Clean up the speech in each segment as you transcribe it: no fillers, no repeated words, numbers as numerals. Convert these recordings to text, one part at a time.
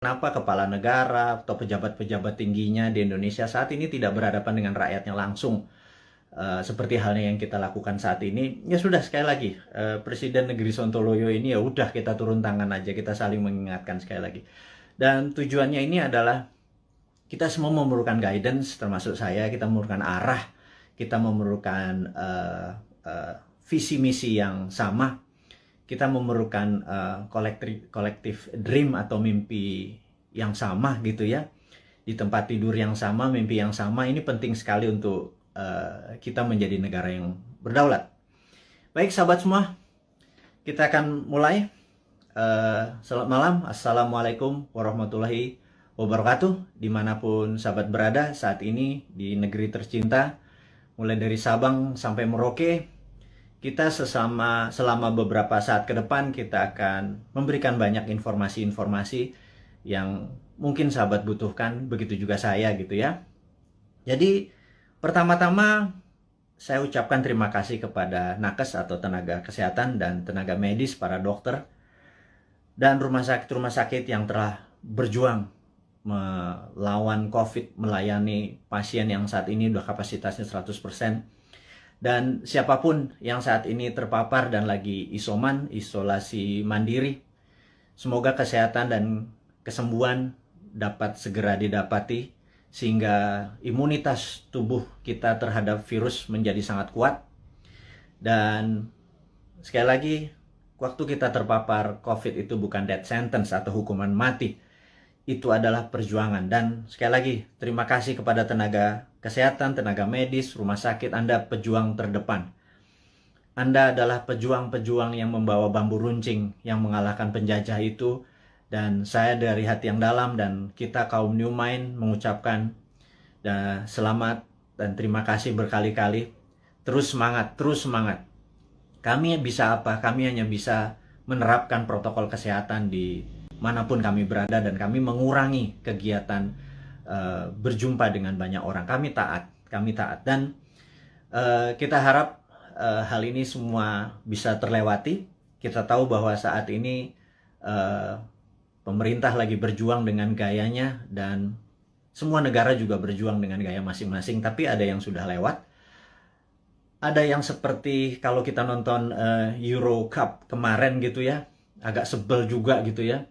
Kenapa kepala negara atau pejabat-pejabat tingginya di Indonesia saat ini tidak berhadapan dengan rakyatnya langsung, seperti halnya yang kita lakukan saat ini? Ya sudah, sekali lagi, Presiden Negeri Sontoloyo ini ya udah, kita turun tangan aja, kita saling mengingatkan sekali lagi. Dan tujuannya ini adalah kita semua memerlukan guidance, termasuk saya. Kita memerlukan arah, kita memerlukan visi misi yang sama. Kita memerlukan kolektif dream atau mimpi yang sama gitu ya, di tempat tidur yang sama, mimpi yang sama. Ini penting sekali untuk kita menjadi negara yang berdaulat. Baik sahabat semua, kita akan mulai. Selamat malam, assalamualaikum warahmatullahi wabarakatuh, dimanapun sahabat berada saat ini di negeri tercinta, mulai dari Sabang sampai Merauke. Kita selama beberapa saat ke depan kita akan memberikan banyak informasi-informasi yang mungkin sahabat butuhkan, begitu juga saya gitu ya. Jadi pertama-tama saya ucapkan terima kasih kepada nakes atau tenaga kesehatan dan tenaga medis, para dokter dan rumah sakit yang telah berjuang melawan COVID, melayani pasien yang saat ini udah kapasitasnya 100%. Dan siapapun yang saat ini terpapar dan lagi isolasi mandiri, semoga kesehatan dan kesembuhan dapat segera didapati, sehingga imunitas tubuh kita terhadap virus menjadi sangat kuat. Dan sekali lagi, waktu kita terpapar COVID itu bukan death sentence atau hukuman mati. Itu adalah perjuangan. Dan sekali lagi, terima kasih kepada tenaga kesehatan, tenaga medis, rumah sakit. Anda pejuang terdepan. Anda adalah pejuang-pejuang yang membawa bambu runcing yang mengalahkan penjajah itu. Dan saya dari hati yang dalam dan kita kaum New Mind mengucapkan selamat dan terima kasih berkali-kali. Terus semangat, terus semangat. Kami bisa apa? Kami hanya bisa menerapkan protokol kesehatan di manapun kami berada, dan kami mengurangi kegiatan berjumpa dengan banyak orang. Kami taat, dan kita harap hal ini semua bisa terlewati. Kita tahu bahwa saat ini pemerintah lagi berjuang dengan gayanya, dan semua negara juga berjuang dengan gaya masing-masing, tapi ada yang sudah lewat. Ada yang seperti kalau kita nonton Euro Cup kemarin gitu ya, agak sebel juga gitu ya,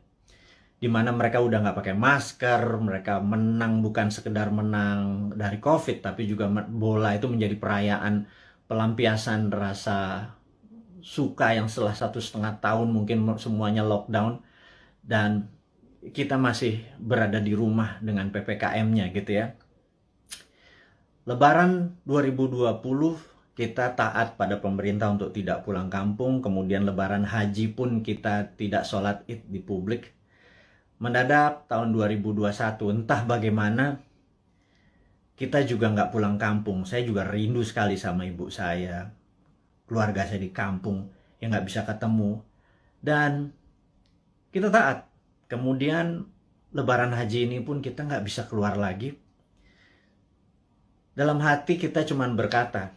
dimana mereka udah nggak pakai masker, mereka menang bukan sekedar menang dari COVID, tapi juga bola itu menjadi perayaan pelampiasan rasa suka yang setelah 1,5 tahun mungkin semuanya lockdown, dan kita masih berada di rumah dengan PPKM-nya gitu ya. Lebaran 2020 kita taat pada pemerintah untuk tidak pulang kampung, kemudian Lebaran Haji pun kita tidak sholat Id di publik. Mendadak tahun 2021, entah bagaimana, kita juga nggak pulang kampung. Saya juga rindu sekali sama ibu saya, keluarga saya di kampung yang nggak bisa ketemu. Dan kita taat. Kemudian Lebaran Haji ini pun kita nggak bisa keluar lagi. Dalam hati kita cuman berkata,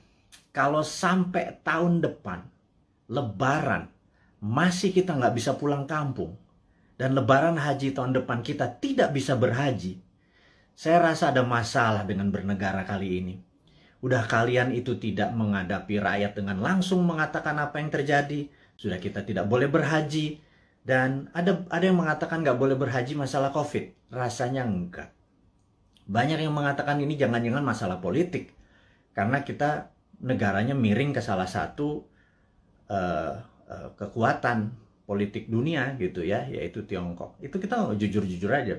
kalau sampai tahun depan Lebaran masih kita nggak bisa pulang kampung, dan Lebaran Haji tahun depan kita tidak bisa berhaji, saya rasa ada masalah dengan bernegara kali ini. Udah kalian itu tidak menghadapi rakyat dengan langsung mengatakan apa yang terjadi. Sudah kita tidak boleh berhaji. Dan ada yang mengatakan nggak boleh berhaji masalah COVID. Rasanya enggak. Banyak yang mengatakan ini jangan-jangan masalah politik. Karena kita negaranya miring ke salah satu kekuatan politik dunia gitu ya, yaitu Tiongkok. Itu kita jujur-jujur aja.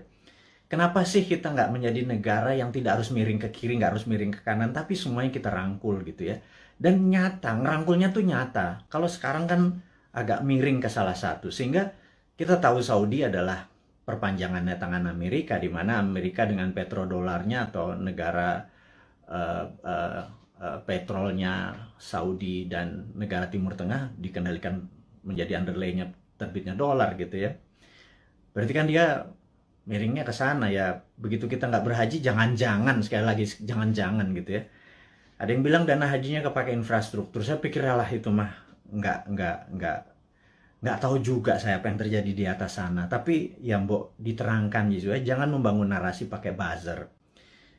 Kenapa sih kita nggak menjadi negara yang tidak harus miring ke kiri, nggak harus miring ke kanan, tapi semuanya kita rangkul gitu ya. Dan nyata, ngerangkulnya tuh nyata. Kalau sekarang kan agak miring ke salah satu, sehingga kita tahu Saudi adalah perpanjangannya tangan Amerika, di mana Amerika dengan petrodolarnya atau negara petrolnya Saudi dan negara Timur Tengah dikendalikan menjadi underlay-nya terbitnya dolar gitu ya. Berarti kan dia miringnya ke sana ya. Begitu kita nggak berhaji, jangan-jangan, sekali lagi jangan-jangan gitu ya. Ada yang bilang dana hajinya kepake infrastruktur. Saya pikir lah itu mah nggak nggak tahu juga saya apa yang terjadi di atas sana. Tapi ya mbok diterangkan gitu ya, jangan membangun narasi pakai buzzer.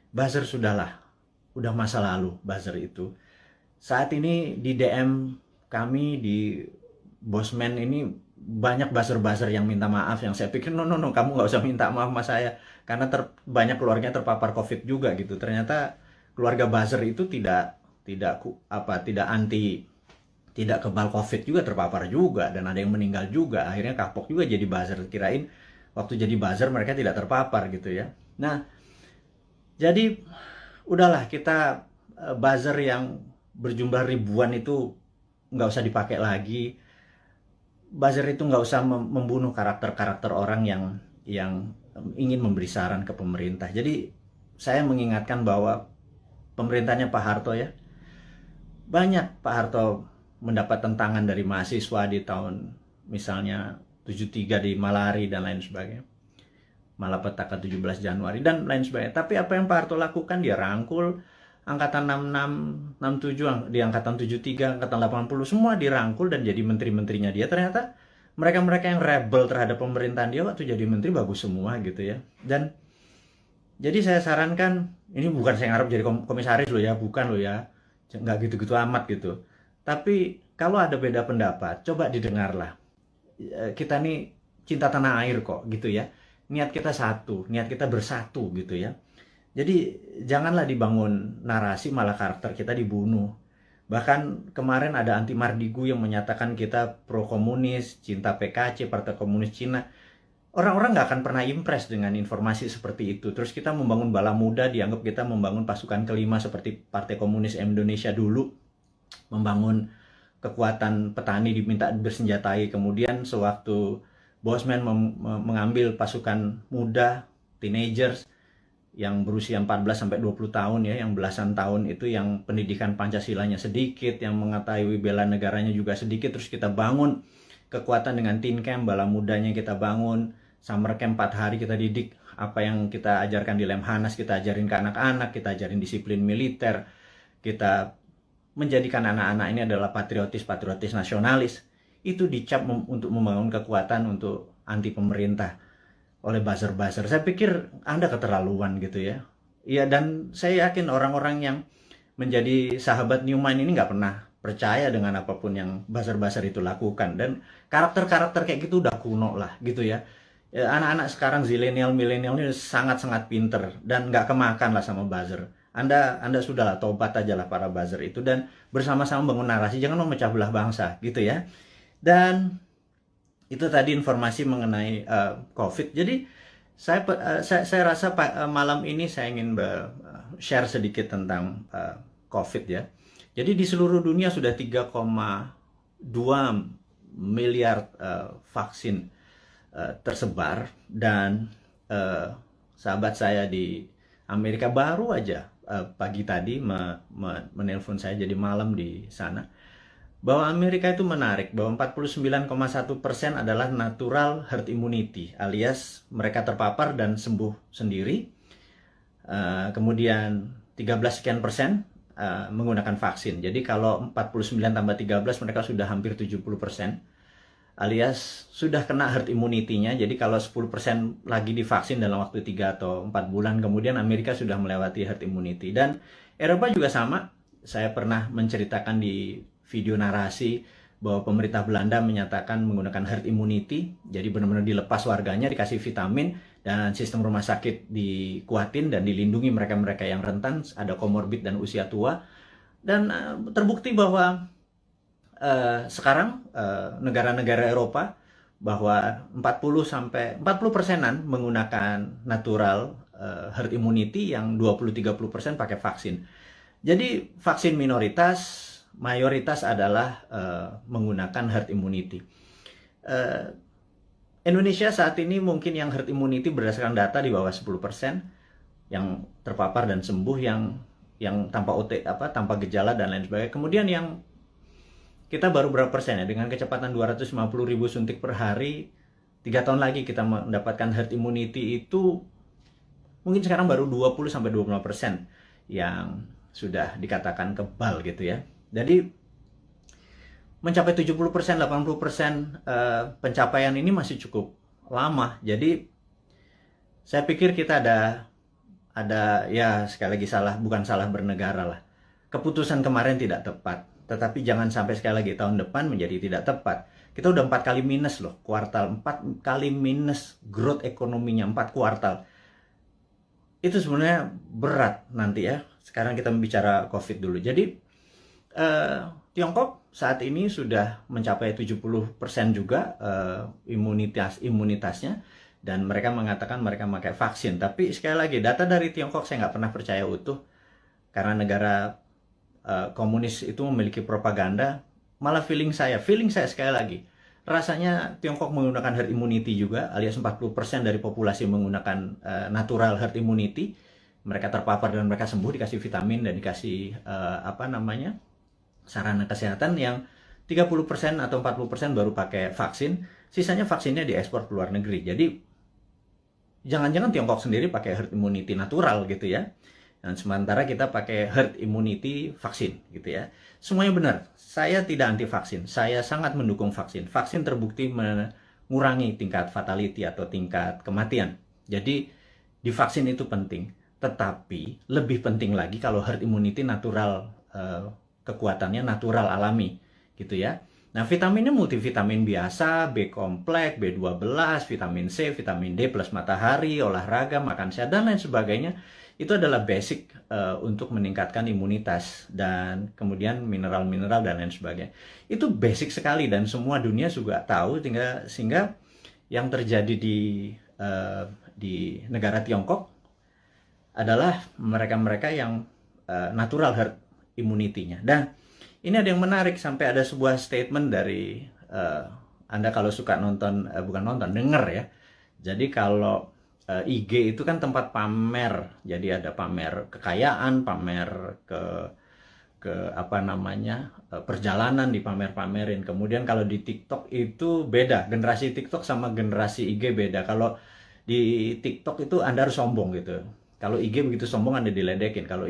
Buzzer sudahlah, udah masa lalu buzzer itu. Saat ini di DM kami di Bosman ini banyak buzzer-buzzer yang minta maaf, yang saya pikir no, kamu nggak usah minta maaf sama saya karena banyak keluarganya terpapar COVID juga gitu. Ternyata keluarga buzzer itu tidak kebal COVID juga, terpapar juga, dan ada yang meninggal juga. Akhirnya kapok juga jadi buzzer, kirain waktu jadi buzzer mereka tidak terpapar gitu ya. Nah, jadi udahlah, kita buzzer yang berjumlah ribuan itu nggak usah dipakai lagi. Buzzer itu nggak usah membunuh karakter-karakter orang yang ingin memberi saran ke pemerintah. Jadi saya mengingatkan bahwa pemerintahnya Pak Harto ya, banyak Pak Harto mendapat tentangan dari mahasiswa di tahun misalnya 73 di Malari dan lain sebagainya, malapetaka 17 Januari dan lain sebagainya. Tapi apa yang Pak Harto lakukan, dia rangkul angkatan 66, 67, di angkatan 73, angkatan 80, semua dirangkul dan jadi menteri-menterinya dia. Ternyata mereka-mereka yang rebel terhadap pemerintahan dia waktu jadi menteri bagus semua gitu ya. Dan jadi saya sarankan, ini bukan saya ngarep jadi komisaris loh ya, bukan loh ya, nggak gitu-gitu amat gitu. Tapi kalau ada beda pendapat, coba didengarlah. Kita nih cinta tanah air kok gitu ya. Niat kita satu, niat kita bersatu gitu ya. Jadi janganlah dibangun narasi malah karakter kita dibunuh. Bahkan kemarin ada Anti Mardigu yang menyatakan kita pro komunis, cinta PKC, Partai Komunis Cina. Orang-orang nggak akan pernah impress dengan informasi seperti itu. Terus kita membangun bala muda, dianggap kita membangun pasukan kelima seperti Partai Komunis Indonesia dulu. Membangun kekuatan petani diminta bersenjatai. Kemudian sewaktu Bosman mengambil pasukan muda, teenagers, yang berusia 14-20 tahun ya, yang belasan tahun itu, yang pendidikan Pancasilanya sedikit, yang mengetahui bela negaranya juga sedikit, terus kita bangun kekuatan dengan teen camp, bala mudanya kita bangun, summer camp 4 hari kita didik, apa yang kita ajarkan di Lemhanas kita ajarin ke anak-anak, kita ajarin disiplin militer, kita menjadikan anak-anak ini adalah patriotis nasionalis. Itu dicap untuk membangun kekuatan untuk anti pemerintah oleh buzzer-buzzer. Saya pikir Anda keterlaluan gitu ya. Iya, dan saya yakin orang-orang yang menjadi sahabat Newman ini nggak pernah percaya dengan apapun yang buzzer-buzzer itu lakukan. Dan karakter-karakter kayak gitu udah kuno lah gitu ya. Anak-anak sekarang zilenial, milenial ini sangat-sangat pinter dan nggak kemakan lah sama buzzer. Anda sudahlah, tobat aja lah para buzzer itu dan bersama-sama bangun narasi, jangan memecah belah bangsa gitu ya. Dan itu tadi informasi mengenai COVID. Jadi saya rasa malam ini saya ingin share sedikit tentang COVID ya. Jadi di seluruh dunia sudah 3,2 miliar vaksin tersebar, dan sahabat saya di Amerika baru aja pagi tadi menelpon saya, jadi malam di sana, bahwa Amerika itu menarik bahwa 49,1% adalah natural herd immunity, alias mereka terpapar dan sembuh sendiri. Kemudian 13 sekian persen menggunakan vaksin. Jadi kalau 49 tambah 13 mereka sudah hampir 70%, alias sudah kena herd immunity-nya. Jadi kalau 10% lagi divaksin dalam waktu 3 atau 4 bulan, kemudian Amerika sudah melewati herd immunity. Dan Eropa juga sama. Saya pernah menceritakan di video narasi bahwa pemerintah Belanda menyatakan menggunakan herd immunity. Jadi benar-benar dilepas warganya, dikasih vitamin, dan sistem rumah sakit dikuatin dan dilindungi mereka-mereka yang rentan, ada komorbid dan usia tua. Dan terbukti bahwa sekarang negara-negara Eropa bahwa 40%-an menggunakan natural herd immunity, yang 20-30% pakai vaksin. Jadi vaksin minoritas, mayoritas adalah menggunakan herd immunity. Indonesia saat ini mungkin yang herd immunity berdasarkan data di bawah 10% yang terpapar dan sembuh, yang tanpa gejala dan lain sebagainya. Kemudian yang kita baru berapa persen ya, dengan kecepatan 250.000 suntik per hari, 3 tahun lagi kita mendapatkan herd immunity itu mungkin sekarang baru 20-25% yang sudah dikatakan kebal gitu ya. Jadi mencapai 70%, 80% pencapaian ini masih cukup lama. Jadi saya pikir kita ada ya sekali lagi bukan salah bernegara lah. Keputusan kemarin tidak tepat, tetapi jangan sampai sekali lagi tahun depan menjadi tidak tepat. Kita udah 4 kali minus loh, kuartal 4 kali minus growth ekonominya 4 kuartal. Itu sebenarnya berat nanti ya. Sekarang kita bicara COVID dulu. Jadi Tiongkok saat ini sudah mencapai 70% juga imunitasnya, dan mereka mengatakan mereka pakai vaksin. Tapi sekali lagi, data dari Tiongkok saya nggak pernah percaya utuh, karena negara komunis itu memiliki propaganda. Malah feeling saya sekali lagi, rasanya Tiongkok menggunakan herd immunity juga, alias 40% dari populasi menggunakan natural herd immunity. Mereka terpapar dan mereka sembuh, dikasih vitamin dan dikasih sarana kesehatan. Yang 30% atau 40% baru pakai vaksin, sisanya vaksinnya diekspor ke luar negeri. Jadi jangan-jangan Tiongkok sendiri pakai herd immunity natural gitu ya, dan sementara kita pakai herd immunity vaksin gitu ya. Semuanya benar. Saya tidak anti vaksin, saya sangat mendukung vaksin. Vaksin terbukti mengurangi tingkat fatality atau tingkat kematian. Jadi divaksin itu penting, tetapi lebih penting lagi kalau herd immunity natural, kekuatannya natural alami gitu ya. Nah, vitaminnya multivitamin biasa, B kompleks, B12, vitamin C, vitamin D plus matahari, olahraga, makan sehat dan lain sebagainya. Itu adalah basic untuk meningkatkan imunitas, dan kemudian mineral-mineral dan lain sebagainya. Itu basic sekali dan semua dunia juga tahu, sehingga yang terjadi di negara Tiongkok adalah mereka-mereka yang natural herd immunity-nya. Dan ini ada yang menarik, sampai ada sebuah statement dari Anda kalau suka nonton, denger ya. Jadi kalau IG itu kan tempat pamer, jadi ada pamer kekayaan, pamer perjalanan dipamer-pamerin. Kemudian kalau di TikTok itu beda, generasi TikTok sama generasi IG beda. Kalau di TikTok itu Anda harus sombong gitu. Kalau IG begitu sombong Anda diledekin. Kalau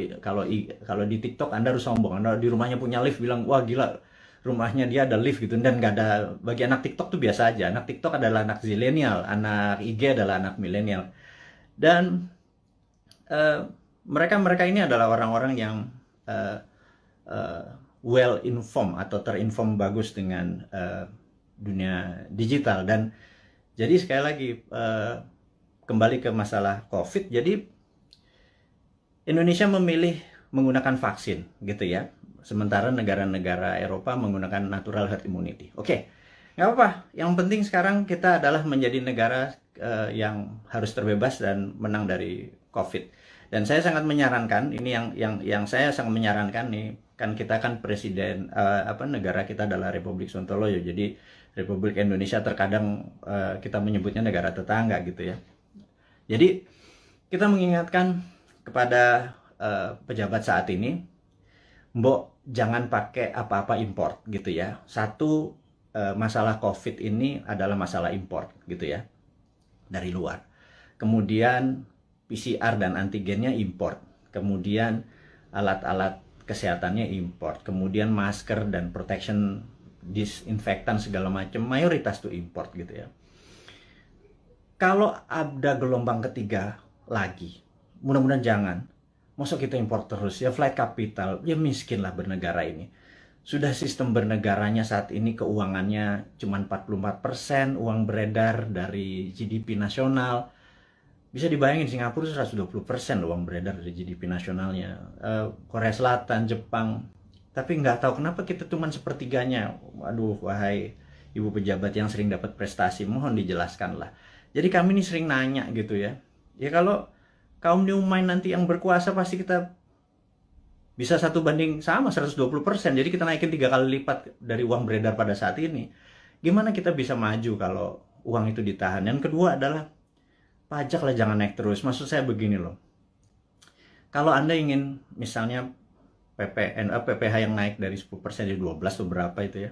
di TikTok Anda harus sombong. Anda di rumahnya punya lift, bilang wah gila rumahnya dia ada lift gitu, dan nggak ada. Bagi anak TikTok tuh biasa aja. Anak TikTok adalah anak zilenial, anak IG adalah anak milenial. Dan mereka ini adalah orang-orang yang well informed atau terinform bagus dengan dunia digital. Dan jadi sekali lagi kembali ke masalah COVID. Jadi Indonesia memilih menggunakan vaksin gitu ya, sementara negara-negara Eropa menggunakan natural herd immunity. Oke, nggak apa-apa. Yang penting sekarang kita adalah menjadi negara yang harus terbebas dan menang dari COVID. Dan saya sangat menyarankan, ini yang saya sangat menyarankan nih, kan kita kan presiden, negara kita adalah Republik Sontoloyo. Jadi Republik Indonesia terkadang kita menyebutnya negara tetangga gitu ya. Jadi kita mengingatkan kepada pejabat saat ini, mbok jangan pakai apa-apa import gitu ya. Satu, masalah COVID ini adalah masalah import gitu ya, dari luar. Kemudian PCR dan antigennya import. Kemudian alat-alat kesehatannya import. Kemudian masker dan protection disinfektan segala macam mayoritas tuh import gitu ya. Kalau ada gelombang ketiga lagi, mudah-mudahan jangan. Masa kita impor terus ya, flight capital, ya miskin lah bernegara ini. Sudah sistem bernegaranya saat ini keuangannya cuma 44% uang beredar dari GDP nasional. Bisa dibayangin Singapura 120% uang beredar dari GDP nasionalnya. Korea Selatan, Jepang. Tapi nggak tahu kenapa kita cuma sepertiganya. Waduh, wahai ibu pejabat yang sering dapat prestasi, mohon dijelaskan lah. Jadi kami ini sering nanya gitu ya. Ya kalau kaum New Mind nanti yang berkuasa, pasti kita bisa 1:120. Jadi kita naikin 3 kali lipat dari uang beredar pada saat ini. Gimana kita bisa maju kalau uang itu ditahan? Yang kedua adalah pajak lah jangan naik terus. Maksud saya begini loh. Kalau Anda ingin misalnya PPH yang naik dari 10% jadi 12 atau berapa itu ya.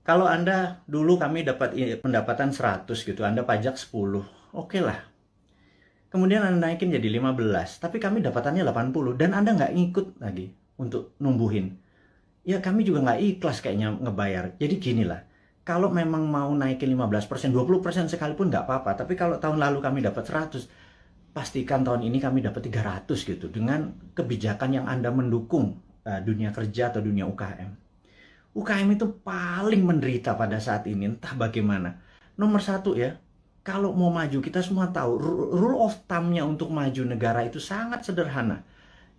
Kalau Anda dulu kami dapat pendapatan 100 gitu, Anda pajak 10. Oke lah. Kemudian Anda naikin jadi 15, tapi kami dapatannya 80 dan Anda nggak ngikut lagi untuk numbuhin. ya kami juga nggak ikhlas kayaknya ngebayar. Jadi gini lah, kalau memang mau naikin 15%, 20% sekalipun nggak apa-apa. Tapi kalau tahun lalu kami dapat 100, pastikan tahun ini kami dapat 300 gitu. Dengan kebijakan yang Anda mendukung dunia kerja atau dunia UKM. UKM itu paling menderita pada saat ini, entah bagaimana. Nomor satu ya, kalau mau maju, kita semua tahu, rule of thumb-nya untuk maju negara itu sangat sederhana.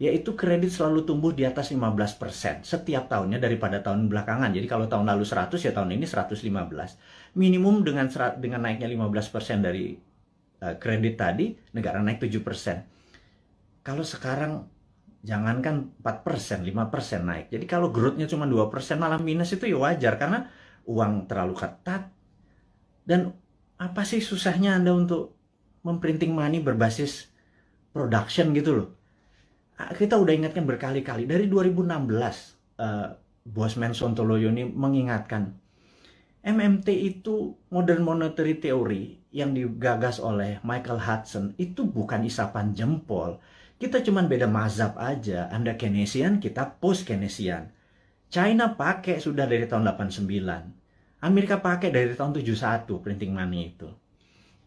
Yaitu kredit selalu tumbuh di atas 15% setiap tahunnya daripada tahun belakangan. Jadi kalau tahun lalu 100, ya tahun ini 115. Minimum dengan naiknya 15% dari kredit tadi, negara naik 7%. Kalau sekarang jangankan 4%, 5% naik. Jadi kalau growth-nya cuma 2%, malah minus, itu ya wajar karena uang terlalu ketat. Dan apa sih susahnya Anda untuk memprinting money berbasis production gitu loh. Kita udah ingatkan berkali-kali. Dari 2016, Bosman Sontoloyo ini mengingatkan, MMT itu Modern Monetary Theory yang digagas oleh Michael Hudson itu bukan isapan jempol. Kita cuman beda mazhab aja. Anda Keynesian, kita post Keynesian. China pakai sudah dari tahun 89. Amerika pakai dari tahun 71 printing money itu.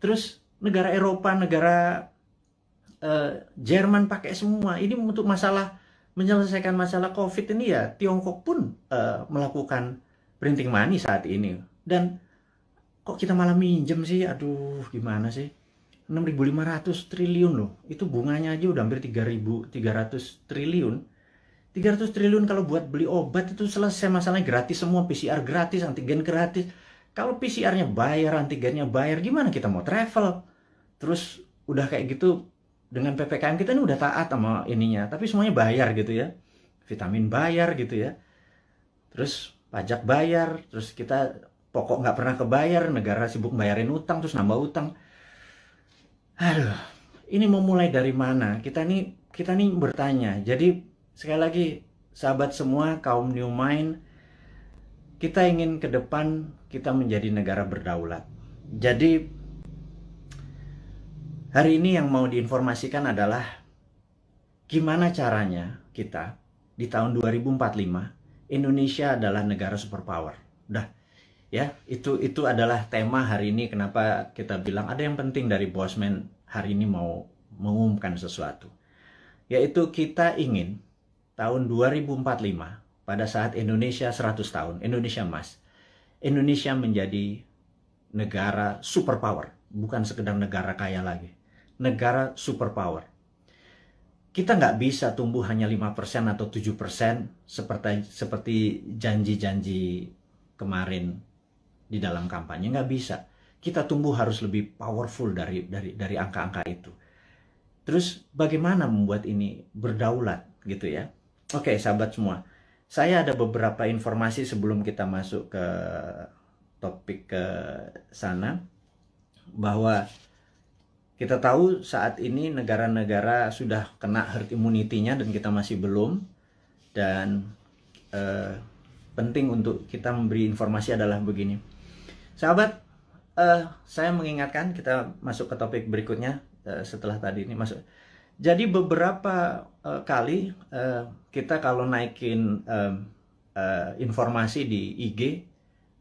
Terus negara Eropa, negara Jerman pakai semua. Ini untuk menyelesaikan masalah COVID ini ya, Tiongkok pun melakukan printing money saat ini. Dan kok kita malah minjem sih? Aduh, gimana sih? 6.500 triliun loh. Itu bunganya aja udah hampir 3.300 triliun. 300 triliun kalau buat beli obat itu selesai masalahnya, gratis semua, PCR gratis, antigen gratis. Kalau PCR-nya bayar, antigennya bayar, gimana kita mau travel? Terus udah kayak gitu, dengan PPKM kita ini udah taat sama ininya, tapi semuanya bayar gitu ya. Vitamin bayar gitu ya. Terus pajak bayar, terus kita pokok nggak pernah kebayar, negara sibuk bayarin utang, terus nambah utang. Aduh, ini mau mulai dari mana? Kita nih bertanya. Jadi sekali lagi, sahabat semua, kaum New Mind, kita ingin ke depan kita menjadi negara berdaulat. Jadi hari ini yang mau diinformasikan adalah gimana caranya kita di tahun 2045 Indonesia adalah negara superpower. Udah ya, itu adalah tema hari ini. Kenapa kita bilang ada yang penting dari Bosman hari ini mau mengumumkan sesuatu. Yaitu kita ingin tahun 2045 pada saat Indonesia 100 tahun, Indonesia Emas, Indonesia menjadi negara superpower, bukan sekedar negara kaya lagi. Negara superpower. Kita nggak bisa tumbuh hanya 5% atau 7% seperti janji-janji kemarin di dalam kampanye. Nggak bisa. Kita tumbuh harus lebih powerful dari angka-angka itu. Terus bagaimana membuat ini berdaulat gitu ya? Oke, sahabat semua. Saya ada beberapa informasi sebelum kita masuk ke topik ke sana, bahwa kita tahu saat ini negara-negara sudah kena herd immunity-nya dan kita masih belum. Dan penting untuk kita memberi informasi adalah begini. Sahabat, saya mengingatkan kita masuk ke topik berikutnya setelah tadi ini masuk. Jadi beberapa kali kita kalau naikin informasi di IG,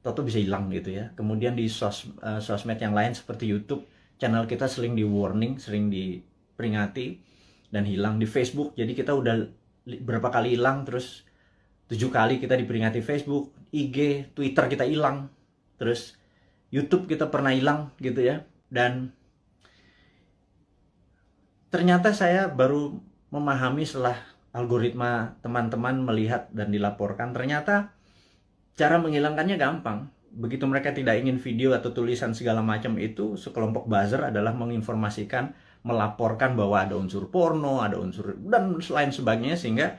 toto bisa hilang gitu ya. Kemudian di sosmed yang lain seperti YouTube, channel kita sering di warning, sering diperingati dan hilang. Di Facebook, jadi kita udah berapa kali hilang, terus 7 kali kita diperingati Facebook, IG, Twitter kita hilang, terus YouTube kita pernah hilang gitu ya. Dan ternyata saya baru memahami setelah algoritma teman-teman melihat dan dilaporkan, ternyata cara menghilangkannya gampang. Begitu mereka tidak ingin video atau tulisan segala macam itu, sekelompok buzzer adalah menginformasikan, melaporkan bahwa ada unsur porno, ada unsur dan lain sebagainya, sehingga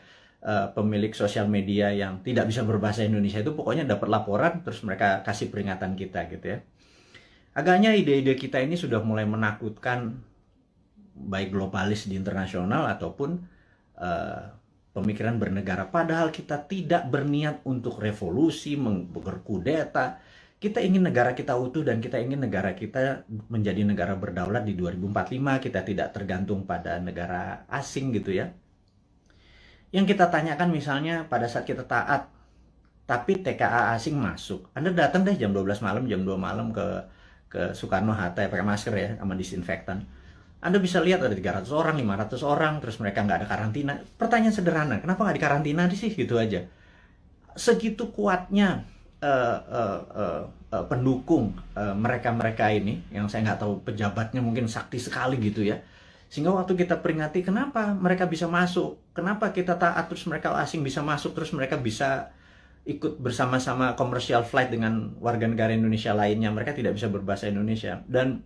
pemilik sosial media yang tidak bisa berbahasa Indonesia itu pokoknya dapat laporan, terus mereka kasih peringatan kita gitu ya. Agaknya ide-ide kita ini sudah mulai menakutkan baik globalis di internasional ataupun pemikiran bernegara. Padahal kita tidak berniat untuk revolusi, berkudeta. Kita ingin negara kita utuh dan kita ingin negara kita menjadi negara berdaulat di 2045. Kita tidak tergantung pada negara asing gitu ya. Yang kita tanyakan misalnya pada saat kita taat tapi TKA asing masuk. Anda datang deh jam 12 malam, jam 2 malam ke Soekarno-Hatta ya, pakai masker ya, sama disinfektan. Anda bisa lihat ada 300 orang, 500 orang, terus mereka nggak ada karantina. Pertanyaan sederhana, kenapa nggak dikarantina sih? Gitu aja. Segitu kuatnya pendukung mereka-mereka ini, yang saya nggak tahu pejabatnya mungkin sakti sekali gitu ya. Sehingga waktu kita peringati, kenapa mereka bisa masuk? Kenapa kita taat, terus mereka asing bisa masuk, terus mereka bisa ikut bersama-sama komersial flight dengan warga negara Indonesia lainnya. Mereka tidak bisa berbahasa Indonesia. Dan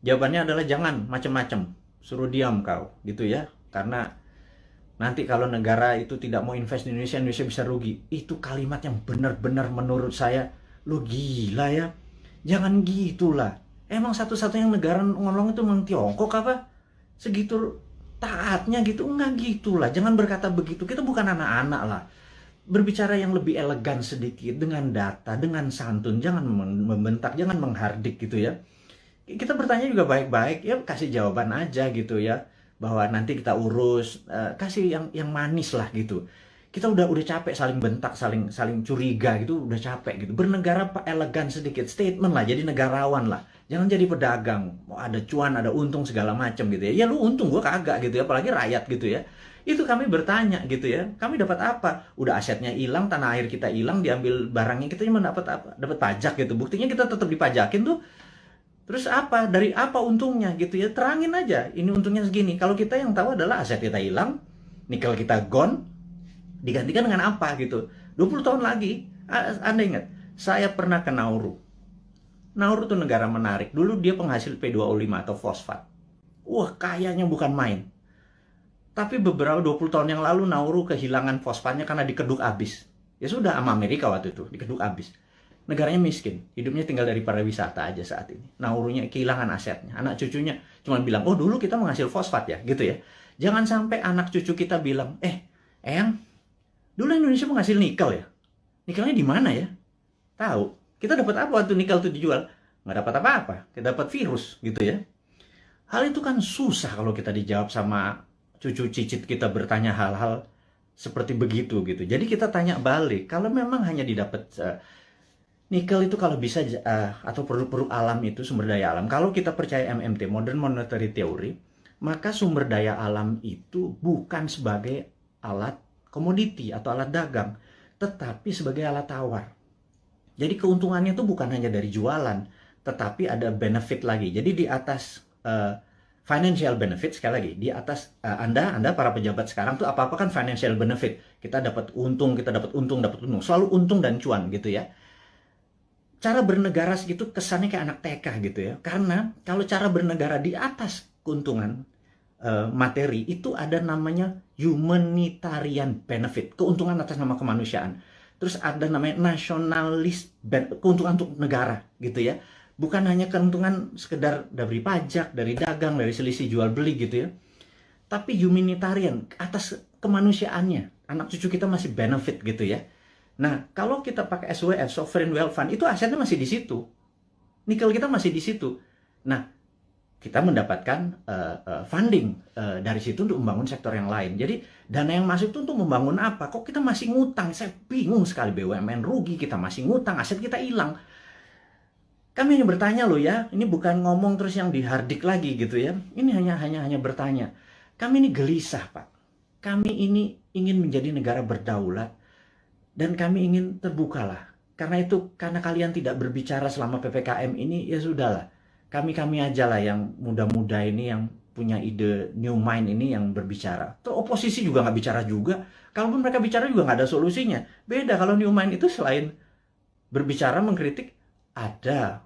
jawabannya adalah jangan macam-macam, suruh diam kau, gitu ya. Karena nanti kalau negara itu tidak mau invest di Indonesia, Indonesia bisa rugi. Itu kalimat yang benar-benar menurut saya, lo gila ya. Jangan gitulah. Emang satu-satunya negara ngolong itu memang Tiongkok apa? Segitu taatnya gitu? Enggak gitulah. Jangan berkata begitu. Kita bukan anak-anak lah. Berbicara yang lebih elegan sedikit, dengan data, dengan santun. Jangan membentak, jangan menghardik gitu ya. Kita bertanya juga baik-baik, ya kasih jawaban aja gitu ya, bahwa nanti kita urus, kasih yang manis lah gitu. Kita udah capek saling bentak, saling curiga gitu, udah capek gitu. Bernegara elegan sedikit, statement lah, jadi negarawan lah. Jangan jadi pedagang, mau ada cuan, ada untung segala macam gitu ya. Ya lu untung, gua kagak gitu ya, apalagi rakyat gitu ya. Itu kami bertanya gitu ya, kami dapat apa? Udah asetnya hilang, tanah air kita hilang, diambil barangnya, kita cuma dapat apa? Dapat pajak gitu. Buktinya kita tetap dipajakin tuh. Terus apa? Dari apa untungnya gitu ya? Terangin aja, ini untungnya segini. Kalau kita yang tahu adalah aset kita hilang, nikel kita gone, digantikan dengan apa gitu. 20 tahun lagi, Anda ingat, saya pernah ke Nauru. Nauru itu negara menarik. Dulu dia penghasil P2O5 atau fosfat. Wah, kayanya bukan main. Tapi beberapa 20 tahun yang lalu Nauru kehilangan fosfatnya karena dikeduk habis. Ya sudah, sama Amerika waktu itu, dikeduk habis. Negaranya miskin, hidupnya tinggal dari pariwisata aja saat ini. Naurunya kehilangan asetnya. Anak cucunya cuma bilang, oh dulu kita menghasil fosfat ya, gitu ya. Jangan sampai anak cucu kita bilang, Eyang, dulu Indonesia menghasil nikel ya? Nikelnya di mana ya? Tahu. Kita dapat apa waktu nikel itu dijual? Nggak dapat apa-apa. Kita dapat virus, gitu ya. Hal itu kan susah kalau kita dijawab sama cucu cicit kita bertanya hal-hal seperti begitu, gitu. Jadi kita tanya balik, kalau memang hanya didapat nikel itu kalau bisa, atau produk-produk alam itu, sumber daya alam, kalau kita percaya MMT, Modern Monetary Theory, maka sumber daya alam itu bukan sebagai alat komoditi atau alat dagang, tetapi sebagai alat tawar. Jadi keuntungannya itu bukan hanya dari jualan, tetapi ada benefit lagi. Jadi di atas financial benefit, sekali lagi, di atas Anda para pejabat sekarang tuh apa-apa kan financial benefit. Kita dapat untung, dapat untung. Selalu untung dan cuan gitu ya. Cara bernegara segitu kesannya kayak anak TK gitu ya. Karena kalau cara bernegara di atas keuntungan materi itu ada namanya humanitarian benefit, keuntungan atas nama kemanusiaan. Terus ada namanya nasionalis, keuntungan untuk negara gitu ya. Bukan hanya keuntungan sekedar dari pajak, dari dagang, dari selisih jual beli gitu ya. Tapi humanitarian atas kemanusiaannya. Anak cucu kita masih benefit gitu ya. Nah, kalau kita pakai SWF, Sovereign Wealth Fund, itu asetnya masih di situ. Nikel kita masih di situ. Nah, kita mendapatkan funding dari situ untuk membangun sektor yang lain. Jadi, dana yang masuk itu untuk membangun apa? Kok kita masih ngutang? Saya bingung sekali, BUMN rugi, kita masih ngutang, aset kita hilang. Kami hanya bertanya loh ya, ini bukan ngomong terus yang dihardik lagi gitu ya. Ini hanya bertanya. Kami ini gelisah, Pak. Kami ini ingin menjadi negara berdaulat. Dan kami ingin terbukalah. Karena itu, karena kalian tidak berbicara selama PPKM ini, ya sudahlah. Kami aja lah yang muda-muda ini, yang punya ide new mind ini yang berbicara. Terus oposisi juga nggak bicara juga. Kalaupun mereka bicara juga nggak ada solusinya. Beda kalau new mind itu selain berbicara, mengkritik, ada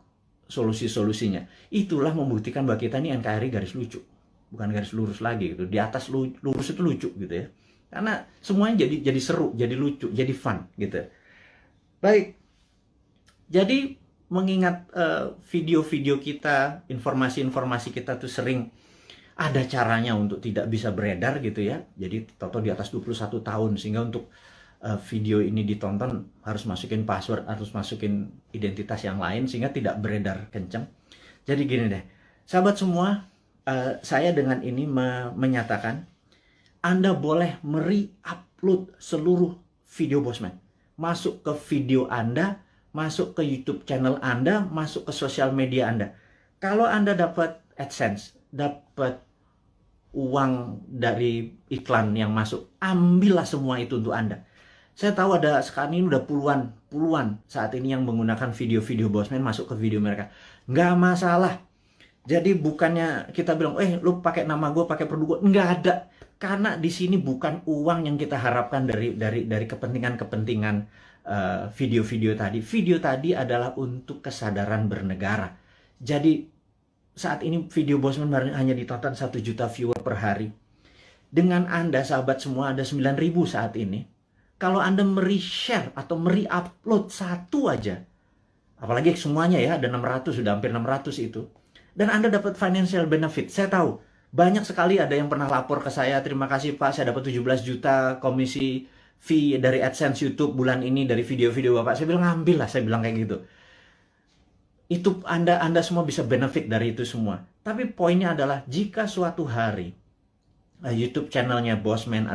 solusi-solusinya. Itulah membuktikan bahwa kita ini NKRI garis lucu. Bukan garis lurus lagi gitu. Di atas lurus itu lucu gitu ya. Karena semuanya jadi seru, jadi lucu, jadi fun gitu. Baik. Jadi mengingat video-video kita, informasi-informasi kita tuh sering ada caranya untuk tidak bisa beredar gitu ya. Jadi toto di atas 21 tahun sehingga untuk video ini ditonton harus masukin password, harus masukin identitas yang lain sehingga tidak beredar kenceng. Jadi gini deh. Sahabat semua, saya dengan ini menyatakan Anda boleh upload seluruh video Bosman. masuk ke video Anda, masuk ke YouTube channel Anda, masuk ke sosial media Anda. Kalau Anda dapat AdSense, dapat uang dari iklan yang masuk, ambillah semua itu untuk Anda. Saya tahu ada sekarang ini udah puluhan saat ini yang menggunakan video-video Bosman masuk ke video mereka. Nggak masalah. Jadi bukannya kita bilang, lu pakai nama gue, pakai produk gue. Nggak ada. Karena di sini bukan uang yang kita harapkan dari kepentingan-kepentingan video-video tadi. Video tadi adalah untuk kesadaran bernegara. Jadi saat ini video Bosman hanya ditonton 1 juta viewer per hari. Dengan Anda, sahabat semua, ada 9.000 saat ini. Kalau Anda share atau upload satu aja, apalagi semuanya ya, ada 600, sudah hampir 600 itu. Dan Anda dapat financial benefit. Saya tahu, banyak sekali ada yang pernah lapor ke saya, terima kasih Pak, saya dapat 17 juta komisi fee dari AdSense YouTube bulan ini, dari video-video Bapak. Saya bilang, ambil lah, saya bilang kayak gitu. Itu Anda semua bisa benefit dari itu semua. Tapi poinnya adalah, jika suatu hari YouTube channelnya Bosman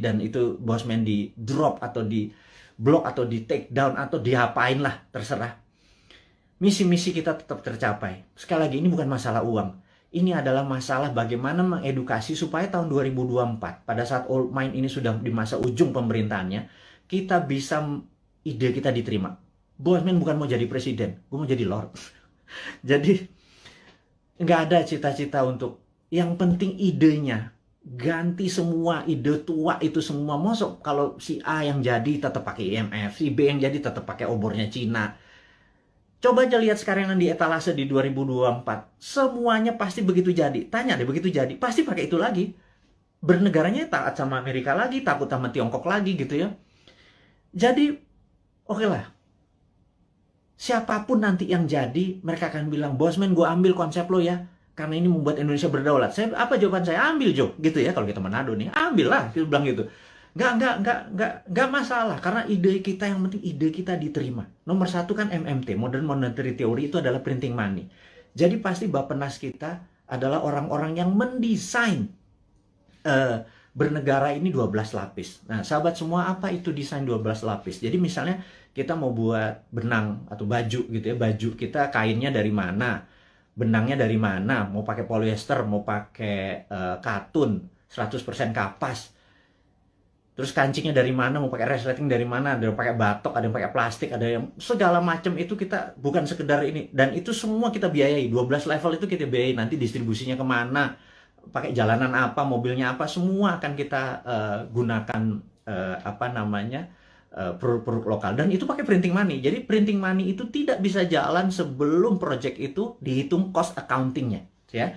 dan itu Bosman di drop atau di block atau di take down atau diapain lah, terserah. Misi-misi kita tetap tercapai. Sekali lagi, ini bukan masalah uang. Ini adalah masalah bagaimana mengedukasi supaya tahun 2024, pada saat Old Mind ini sudah di masa ujung pemerintahannya, kita bisa, ide kita diterima. Bosman bukan mau jadi presiden, gue mau jadi Lord. Jadi nggak ada cita-cita untuk, yang penting idenya. Ganti semua ide tua itu semua. Masuk kalau si A yang jadi tetap pakai IMF, si B yang jadi tetap pakai obornya Cina. Coba aja lihat sekarang yang di etalase di 2024. Semuanya pasti begitu jadi. Tanya deh, begitu jadi, pasti pakai itu lagi. Bernegaranya taat sama Amerika lagi, takut sama Tiongkok lagi gitu ya. Jadi, oke lah. Siapapun nanti yang jadi, mereka akan bilang, Bosman, gue ambil konsep lo ya. Karena ini membuat Indonesia berdaulat. Apa jawaban saya? Ambil, Jo. Gitu ya, kalau kita Manado nih. Ambil lah, kita bilang gitu. Nggak masalah. Karena ide kita, yang penting ide kita diterima. Nomor 1 kan MMT, Modern Monetary Theory, itu adalah printing money. Jadi pasti Bappenas kita adalah orang-orang yang mendesain bernegara ini 12 lapis. Nah, sahabat semua, apa itu desain 12 lapis? Jadi misalnya kita mau buat benang atau baju gitu ya. Baju kita kainnya dari mana? Benangnya dari mana, mau pakai polyester, mau pakai katun, 100% kapas. Terus kancingnya dari mana, mau pakai resleting dari mana, ada yang pakai batok, ada yang pakai plastik, ada yang segala macam itu kita bukan sekedar ini. Dan itu semua kita biayai, 12 level itu kita biayai, nanti distribusinya kemana, pakai jalanan apa, mobilnya apa, semua akan kita gunakan produk-produk lokal. Dan itu pakai printing money. Jadi printing money itu tidak bisa jalan sebelum project itu dihitung cost accountingnya, ya.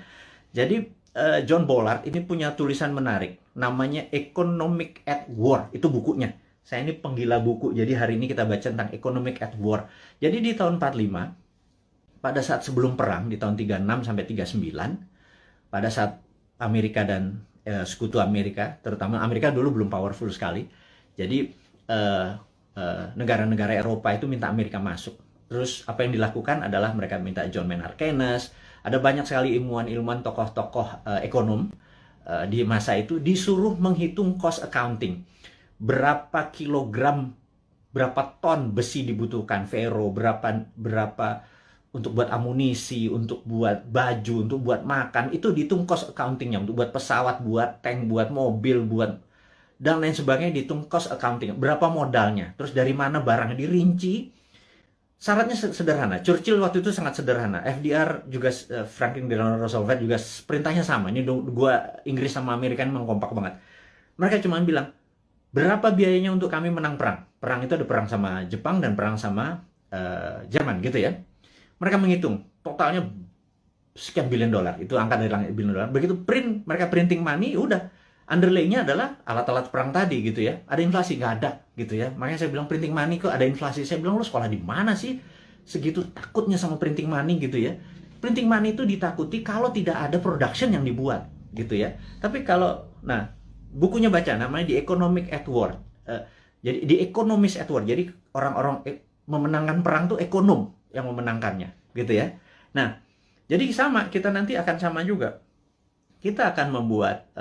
Jadi John Bollard ini punya tulisan menarik, namanya Economic at War. Itu bukunya. Saya ini penggila buku, jadi hari ini kita baca tentang Economic at War. Jadi di tahun 45, pada saat sebelum perang, di tahun 36 sampai 39, pada saat Amerika dan sekutu Amerika, terutama Amerika dulu belum powerful sekali. Jadi negara-negara Eropa itu minta Amerika masuk. Terus apa yang dilakukan adalah mereka minta John Maynard Keynes, ada banyak sekali ilmuwan-ilmuwan, tokoh-tokoh ekonom di masa itu disuruh menghitung cost accounting. Berapa kilogram, berapa ton besi dibutuhkan, ferro, berapa untuk buat amunisi, untuk buat baju, untuk buat makan, itu dihitung cost accountingnya, untuk buat pesawat, buat tank, buat mobil, buat dan lain sebagainya, dihitung cost accounting. Berapa modalnya, terus dari mana barangnya, dirinci. Syaratnya sederhana. Churchill waktu itu sangat sederhana. FDR juga, Franklin Delano Roosevelt juga perintahnya sama. Ini dua Inggris sama Amerika memang kompak banget. Mereka cuma bilang, berapa biayanya untuk kami menang perang? Perang itu ada perang sama Jepang dan perang sama Jerman gitu ya. Mereka menghitung totalnya sekian billion dolar. Itu angka dari langit, billion dolar. Begitu mereka printing money, udah. Underlay-nya adalah alat-alat perang tadi gitu ya. Ada inflasi? Nggak ada gitu ya. Makanya saya bilang printing money kok ada inflasi. Saya bilang, lu sekolah di mana sih? Segitu takutnya sama printing money gitu ya. Printing money itu ditakuti kalau tidak ada production yang dibuat gitu ya. Tapi kalau, nah, bukunya baca, namanya The Economic at War. Jadi The Economist at War. Jadi orang-orang memenangkan perang tuh ekonom yang memenangkannya gitu ya. Nah, jadi sama, kita nanti akan sama juga. Kita akan membuat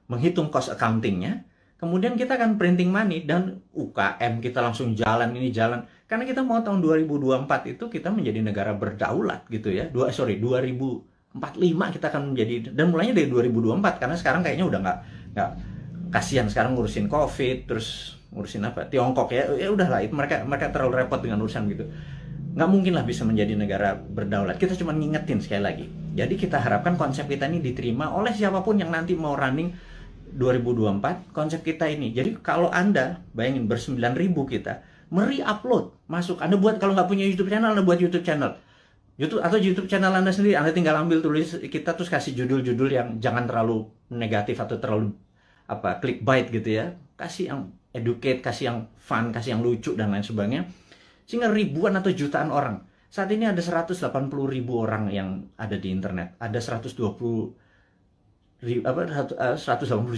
menghitung cost accountingnya. Kemudian kita akan printing money dan UKM kita langsung jalan ini jalan. Karena kita mau tahun 2024 itu kita menjadi negara berdaulat gitu ya. 2045 kita akan menjadi, dan mulainya dari 2024 karena sekarang kayaknya udah nggak kasihan sekarang ngurusin COVID, terus ngurusin apa Tiongkok ya udahlah, itu mereka terlalu repot dengan urusan gitu. Nggak mungkin lah bisa menjadi negara berdaulat. Kita cuma ngingetin sekali lagi. Jadi kita harapkan konsep kita ini diterima oleh siapapun yang nanti mau running 2024, konsep kita ini. Jadi kalau Anda bayangin ber-9.000 kita upload masuk, Anda buat, kalau nggak punya YouTube channel, Anda buat YouTube channel atau YouTube channel Anda sendiri. Anda tinggal ambil tulis kita terus kasih judul-judul yang jangan terlalu negatif atau terlalu clickbait gitu ya. Kasih yang educate, kasih yang fun, kasih yang lucu dan lain sebagainya. Sehingga ribuan atau jutaan orang. Saat ini ada 180.000 orang yang ada di internet. Ada 180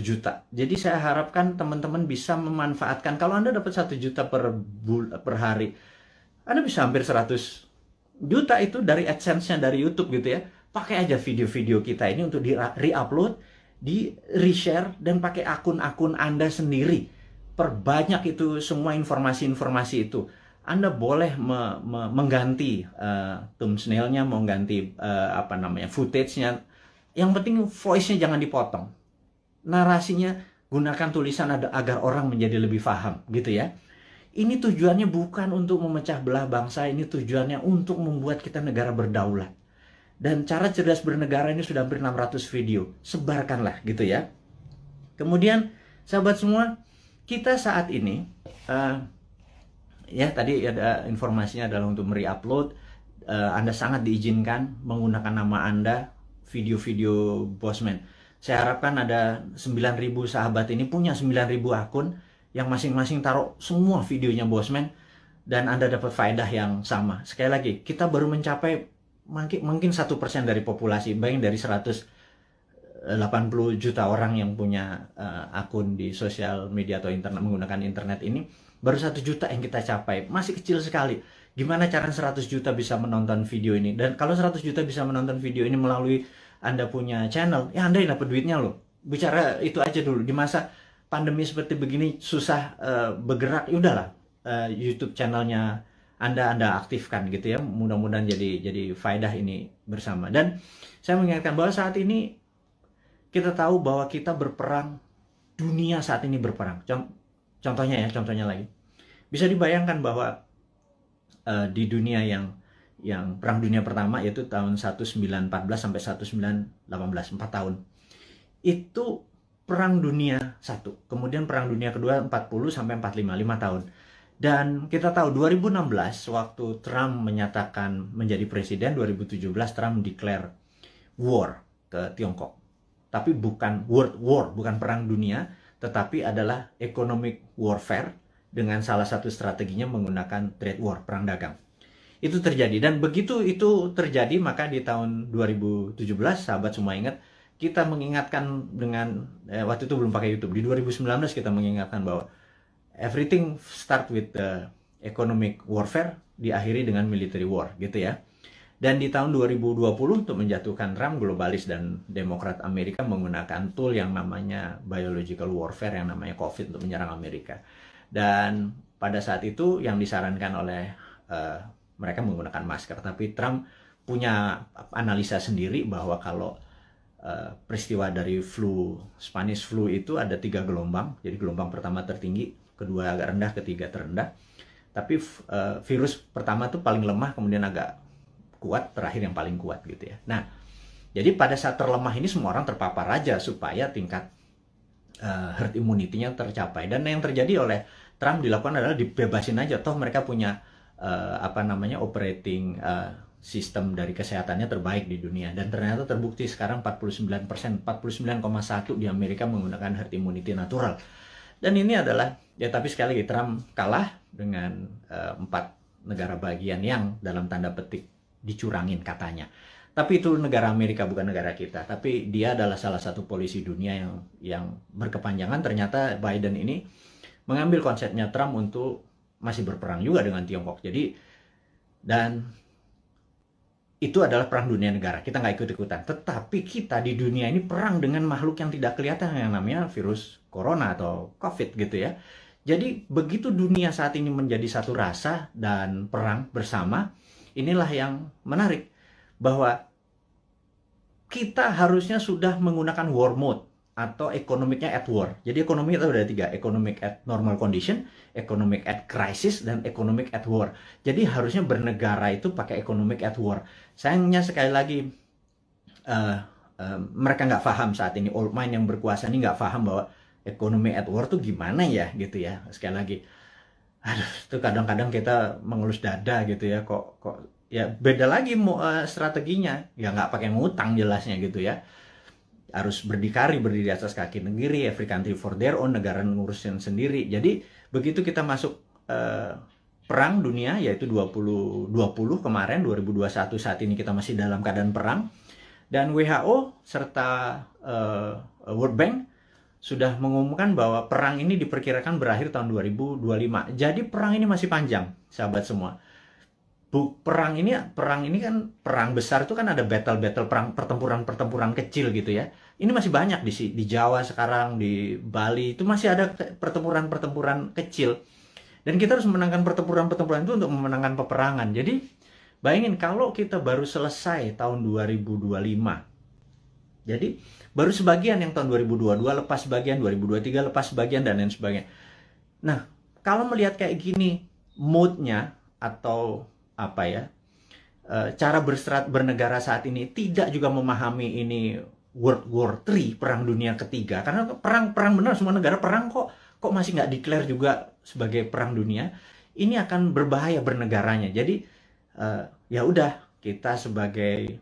juta. Jadi saya harapkan teman-teman bisa memanfaatkan. Kalau Anda dapat 1 juta per hari, Anda bisa hampir 100 juta itu dari AdSense-nya dari YouTube gitu ya. Pakai aja video-video kita ini untuk di re-upload, di reshare, dan pakai akun-akun Anda sendiri. Perbanyak itu semua informasi-informasi itu. Anda boleh mengganti thumbnail-nya, mengganti footage-nya. Yang penting voice-nya jangan dipotong. Narasinya gunakan tulisan agar orang menjadi lebih paham gitu ya. Ini tujuannya bukan untuk memecah belah bangsa, ini tujuannya untuk membuat kita negara berdaulat. Dan cara cerdas bernegara ini sudah hampir 600 video. Sebarkanlah gitu ya. Kemudian sahabat semua, kita saat ini ya tadi ada informasinya adalah untuk mereupload. Anda sangat diizinkan menggunakan nama Anda video-video Bosman. Saya harapkan ada 9.000 sahabat ini punya 9.000 akun yang masing-masing taruh semua videonya Bosman, dan Anda dapat faedah yang sama. Sekali lagi, kita baru mencapai mungkin 1% dari populasi. Bayangin dari 180 juta orang yang punya akun di sosial media atau internet, menggunakan internet ini, baru 1 juta yang kita capai. Masih kecil sekali. Gimana cara 100 juta bisa menonton video ini? Dan kalau 100 juta bisa menonton video ini melalui Anda punya channel, ya Anda yang dapat duitnya loh. Bicara itu aja dulu. Di masa pandemi seperti begini, susah bergerak, ya udahlah. YouTube channelnya Anda aktifkan gitu ya. Mudah-mudahan jadi faedah ini bersama. Dan saya mengingatkan bahwa saat ini kita tahu bahwa kita berperang, dunia saat ini berperang. Contohnya lagi. Bisa dibayangkan bahwa di dunia yang Perang Dunia Pertama, yaitu tahun 1914 sampai 1918, 4 tahun. Itu Perang Dunia 1. Kemudian Perang Dunia Kedua 40 sampai 45, 5 tahun. Dan kita tahu 2016 waktu Trump menyatakan menjadi presiden, 2017 Trump declare war ke Tiongkok. Tapi bukan world war, bukan perang dunia, tetapi adalah economic warfare dengan salah satu strateginya menggunakan trade war, perang dagang. Itu terjadi, dan begitu itu terjadi maka di tahun 2017 sahabat semua ingat, kita mengingatkan dengan waktu itu belum pakai YouTube. Di 2019 kita mengingatkan bahwa everything start with the economic warfare, diakhiri dengan military war gitu ya. Dan di tahun 2020 untuk menjatuhkan Trump, globalis dan Demokrat Amerika menggunakan tool yang namanya biological warfare, yang namanya COVID, untuk menyerang Amerika. Dan pada saat itu yang disarankan oleh mereka menggunakan masker, tapi Trump punya analisa sendiri bahwa kalau peristiwa dari Spanish flu itu ada 3 gelombang. Jadi gelombang pertama tertinggi, kedua agak rendah, ketiga terendah. Tapi virus pertama tuh paling lemah, kemudian agak kuat, terakhir yang paling kuat gitu ya. Nah, jadi pada saat terlemah ini semua orang terpapar aja supaya tingkat herd immunity-nya tercapai. Dan yang terjadi oleh Trump dilakukan adalah dibebasin aja, toh mereka punya operating sistem dari kesehatannya terbaik di dunia. Dan ternyata terbukti sekarang 49%, 49,1% di Amerika menggunakan herd immunity natural. Dan ini adalah, ya tapi sekali lagi Trump kalah dengan 4 negara bagian yang dalam tanda petik dicurangin katanya. Tapi itu negara Amerika, bukan negara kita. Tapi dia adalah salah satu polisi dunia yang berkepanjangan. Ternyata Biden ini mengambil konsepnya Trump untuk masih berperang juga dengan Tiongkok. Jadi, dan itu adalah perang dunia negara. Kita nggak ikut-ikutan. Tetapi kita di dunia ini perang dengan makhluk yang tidak kelihatan yang namanya virus corona atau COVID gitu ya. Jadi begitu dunia saat ini menjadi satu rasa dan perang bersama, inilah yang menarik. Bahwa kita harusnya sudah menggunakan war mode atau ekonomiknya at war. Jadi ekonomi itu ada 3, economic at normal condition, economic at crisis, dan economic at war. Jadi harusnya bernegara itu pakai economic at war. Sayangnya sekali lagi mereka nggak paham saat ini, old mind yang berkuasa ini nggak paham bahwa ekonomi at war tuh gimana ya gitu ya. Sekali lagi, aduh, itu kadang-kadang kita mengelus dada gitu ya, kok ya beda lagi strateginya, ya nggak pakai ngutang jelasnya gitu ya. Harus berdikari, berdiri di atas kaki negeri, every country for their own, negara ngurusin sendiri. Jadi begitu kita masuk perang dunia, yaitu 2020 kemarin, 2021 saat ini kita masih dalam keadaan perang, dan WHO serta World Bank sudah mengumumkan bahwa perang ini diperkirakan berakhir tahun 2025. Jadi perang ini masih panjang, sahabat semua. Perang ini kan perang besar itu kan ada battle perang, pertempuran kecil gitu ya. Ini masih banyak di Jawa sekarang, di Bali itu masih ada pertempuran kecil. Dan kita harus memenangkan pertempuran itu untuk memenangkan peperangan. Jadi bayangin kalau kita baru selesai tahun 2025. Jadi baru sebagian yang tahun 2022 lepas sebagian, 2023 lepas sebagian, dan lain sebagainya. Nah, kalau melihat kayak gini mood-nya atau apa ya, cara bernegara saat ini tidak juga memahami ini World War III, perang dunia ketiga, karena perang benar, semua negara perang kok masih nggak declare juga sebagai perang dunia. Ini akan berbahaya bernegaranya. Jadi ya udah, kita sebagai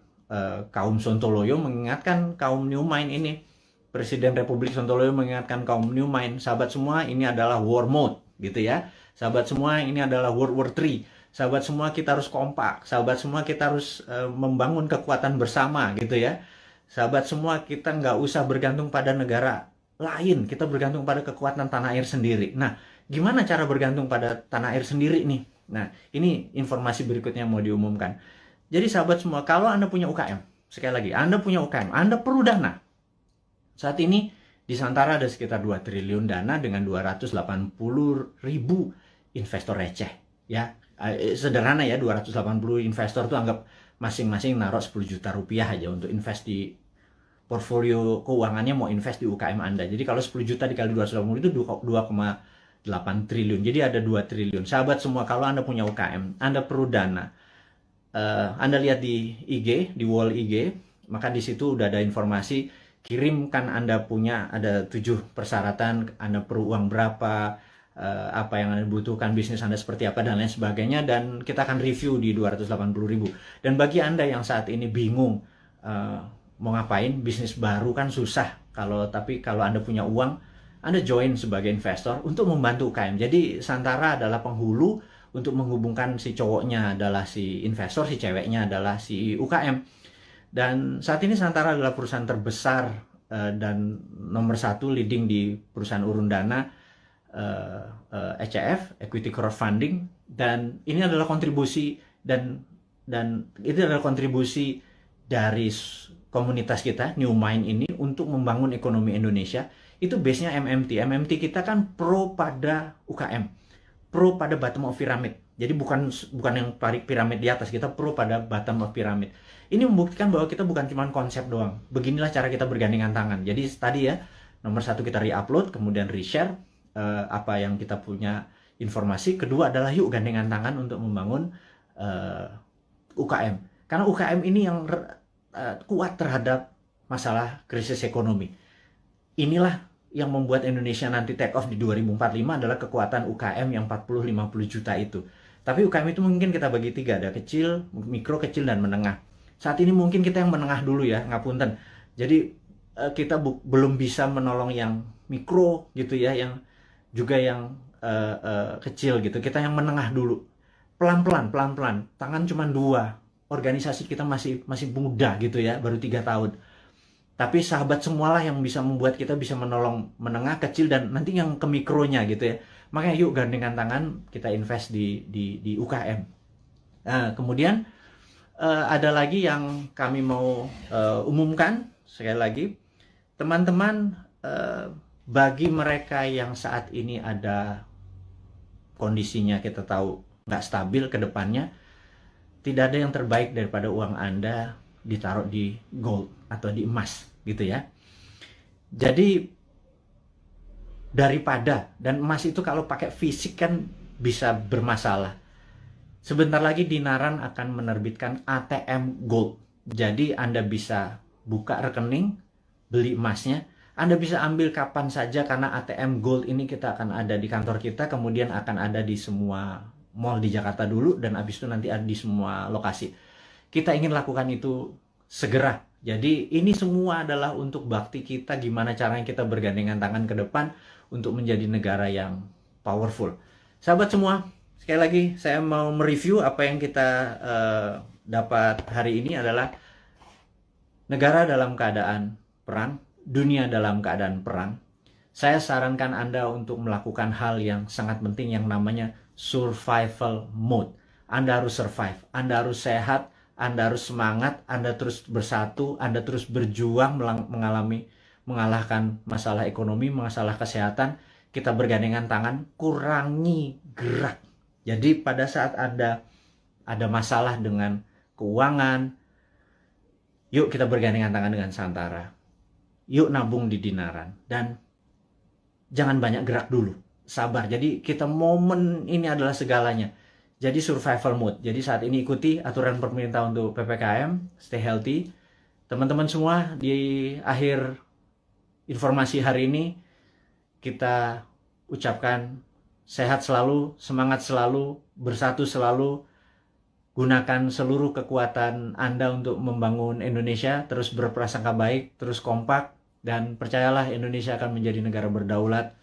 kaum Sontoloyo mengingatkan kaum New Mind ini, Presiden Republik Sontoloyo mengingatkan kaum New Mind, sahabat semua, ini adalah war mode gitu ya. Sahabat semua, ini adalah World War III. Sahabat semua, kita harus kompak. Sahabat semua, kita harus membangun kekuatan bersama gitu ya. Sahabat semua, kita nggak usah bergantung pada negara lain. Kita bergantung pada kekuatan tanah air sendiri. Nah, gimana cara bergantung pada tanah air sendiri nih? Nah, ini informasi berikutnya mau diumumkan. Jadi sahabat semua, kalau Anda punya UKM, sekali lagi, Anda punya UKM, Anda perlu dana. Saat ini di Santara ada sekitar 2 triliun dana dengan 280.000 investor receh ya. Sederhana ya, 280 investor tuh anggap masing-masing naruh 10 juta rupiah aja untuk invest di portfolio keuangannya, mau invest di UKM Anda. Jadi kalau 10 juta dikali 280 itu 2,8 triliun. Jadi ada 2 triliun. Sahabat semua, kalau Anda punya UKM, Anda perlu dana. Anda lihat di IG, di wall IG, maka di situ udah ada informasi, kirimkan Anda punya, ada 7 persyaratan, Anda perlu uang berapa, apa yang Anda butuhkan, bisnis Anda seperti apa, dan lain sebagainya, dan kita akan review di 280.000. Dan bagi Anda yang saat ini bingung mau ngapain, bisnis baru kan susah, tapi kalau Anda punya uang, Anda join sebagai investor untuk membantu UKM. Jadi Santara adalah penghulu untuk menghubungkan si cowoknya adalah si investor, si ceweknya adalah si UKM. Dan saat ini Santara adalah perusahaan terbesar dan nomor 1 leading di perusahaan urun dana, ECF, Equity Crowdfunding, dan ini adalah kontribusi dan itu adalah kontribusi dari komunitas kita New Mind ini untuk membangun ekonomi Indonesia. Itu base-nya MMT kita kan pro pada UKM, pro pada bottom of pyramid. Jadi bukan yang piramid di atas, kita pro pada bottom of pyramid. Ini membuktikan bahwa kita bukan cuma konsep doang. Beginilah cara kita bergandengan tangan. Jadi tadi ya, nomor 1 kita re-upload, kemudian re-share apa yang kita punya informasi. Kedua adalah yuk gandengan tangan untuk membangun UKM. Karena UKM ini yang kuat terhadap masalah krisis ekonomi. Inilah yang membuat Indonesia nanti take off di 2045 adalah kekuatan UKM yang 40-50 juta itu. Tapi UKM itu mungkin kita bagi 3, ada kecil, mikro, kecil, dan menengah. Saat ini mungkin kita yang menengah dulu ya, ngapunten. Jadi kita belum bisa menolong yang mikro gitu ya, yang juga yang kecil gitu. Kita yang menengah dulu, pelan-pelan. Tangan cuma 2. Organisasi kita masih muda gitu ya, baru 3 tahun. Tapi sahabat semualah yang bisa membuat kita bisa menolong menengah, kecil, dan nanti yang ke mikronya gitu ya. Makanya yuk gandengan tangan, kita invest di UKM. Nah, kemudian ada lagi yang kami mau umumkan sekali lagi, teman-teman, bagi mereka yang saat ini ada kondisinya kita tahu nggak stabil ke depannya, tidak ada yang terbaik daripada uang Anda ditaruh di gold atau di emas gitu ya. Jadi daripada, dan emas itu kalau pakai fisik kan bisa bermasalah. Sebentar lagi Dinaran akan menerbitkan ATM Gold. Jadi Anda bisa buka rekening, beli emasnya. Anda bisa ambil kapan saja karena ATM Gold ini kita akan ada di kantor kita, kemudian akan ada di semua mall di Jakarta dulu, dan habis itu nanti ada di semua lokasi. Kita ingin lakukan itu segera. Jadi ini semua adalah untuk bakti kita, gimana caranya kita bergandengan tangan ke depan untuk menjadi negara yang powerful. Sahabat semua, sekali lagi saya mau mereview apa yang kita dapat hari ini adalah negara dalam keadaan perang, dunia dalam keadaan perang. Saya sarankan Anda untuk melakukan hal yang sangat penting yang namanya survival mode. Anda harus survive, Anda harus sehat, Anda harus semangat, Anda terus bersatu, Anda terus berjuang mengalahkan masalah ekonomi, masalah kesehatan. Kita bergandengan tangan, kurangi gerak. Jadi pada saat Anda ada masalah dengan keuangan, yuk kita bergandengan tangan dengan Santara. Yuk nabung di Dinaran. Dan jangan banyak gerak dulu. Sabar. Jadi kita momen ini adalah segalanya. Jadi survival mode. Jadi saat ini ikuti aturan pemerintah untuk PPKM, stay healthy. Teman-teman semua, di akhir informasi hari ini kita ucapkan sehat selalu, semangat selalu, bersatu selalu. Gunakan seluruh kekuatan Anda untuk membangun Indonesia, terus berprasangka baik, terus kompak, dan percayalah Indonesia akan menjadi negara berdaulat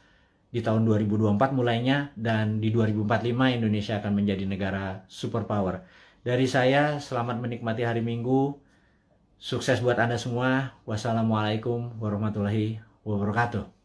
di tahun 2024 mulainya, dan di 2045 Indonesia akan menjadi negara superpower. Dari saya, selamat menikmati hari Minggu. Sukses buat Anda semua. Wassalamualaikum warahmatullahi wabarakatuh.